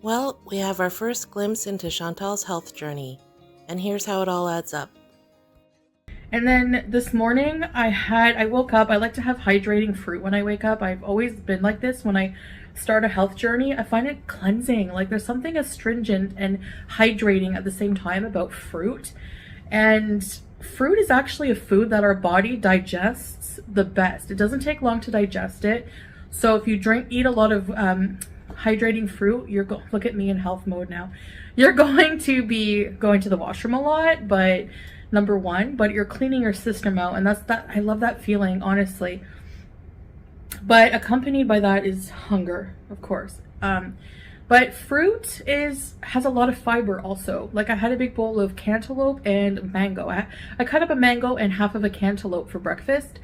Well, we have our first glimpse into Chantal's health journey, and here's how it all adds up. And then this morning I woke up. I like to have hydrating fruit when I wake up. I've always been like this when I start a health journey. I find it cleansing. Like there's something astringent and hydrating at the same time about fruit. And fruit is actually a food that our body digests the best. It doesn't take long to digest it. So if you eat a lot of hydrating fruit, look at me in health mode now. You're going to be going to the washroom a lot, but number one, but you're cleaning your system out, and I love that feeling, honestly. But accompanied by that is hunger, of course. But fruit has a lot of fiber also. Like I had a big bowl of cantaloupe and mango. I cut up a mango and half of a cantaloupe for breakfast.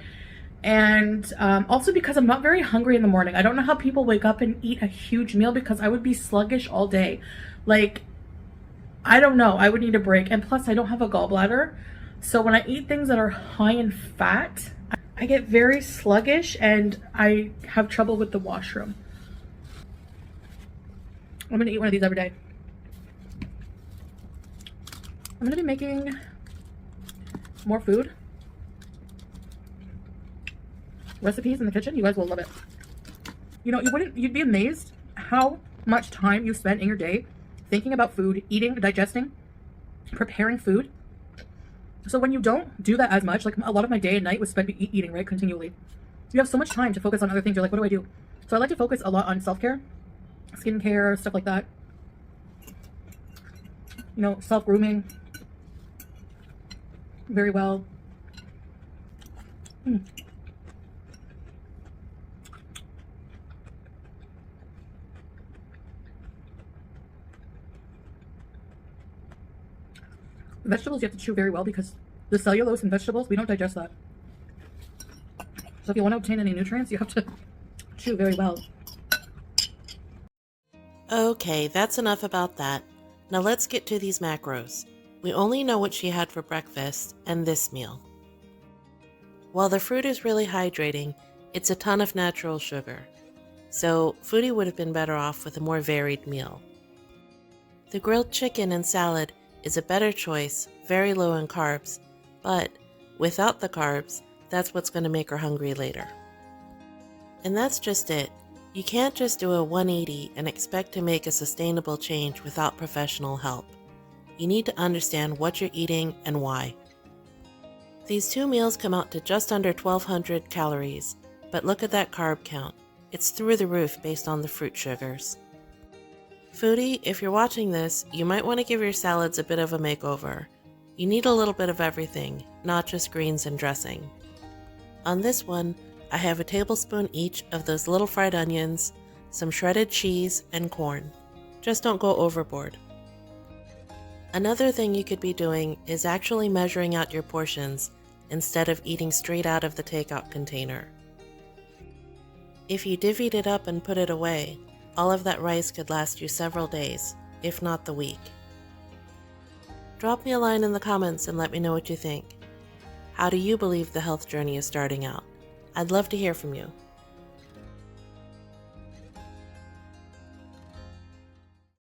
And also because I'm not very hungry in the morning. I don't know how people wake up and eat a huge meal because I would be sluggish all day. Like, I don't know. I would need a break. And plus, I don't have a gallbladder. So when I eat things that are high in fat, I get very sluggish and I have trouble with the washroom. I'm going to eat one of these every day. I'm going to be making more food. Recipes in the kitchen. You guys will love it. You know, you'd be amazed how much time you spend in your day thinking about food, eating, digesting, preparing food. So when you don't do that as much, like a lot of my day and night was spent eating, right, continually. You have so much time to focus on other things. You're like, what do I do? So I like to focus a lot on self-care, skincare, stuff like that. You know, self-grooming very well. Vegetables you have to chew very well because the cellulose in vegetables, we don't digest that. So if you want to obtain any nutrients, you have to chew very well. Okay, that's enough about that. Now let's get to these macros. We only know what she had for breakfast and this meal. While the fruit is really hydrating, it's a ton of natural sugar. So Foodie would have been better off with a more varied meal. The grilled chicken and salad is a better choice, very low in carbs, but without the carbs, that's what's going to make her hungry later. And that's just it. You can't just do a 180 and expect to make a sustainable change without professional help. You need to understand what you're eating and why. These two meals come out to just under 1,200 calories, but look at that carb count. It's through the roof based on the fruit sugars. Foodie, if you're watching this, you might want to give your salads a bit of a makeover. You need a little bit of everything, not just greens and dressing. On this one, I have a tablespoon each of those little fried onions, some shredded cheese, and corn. Just don't go overboard. Another thing you could be doing is actually measuring out your portions instead of eating straight out of the takeout container. If you divvied it up and put it away, all of that rice could last you several days, if not the week. Drop me a line in the comments and let me know what you think. How do you believe the health journey is starting out? I'd love to hear from you.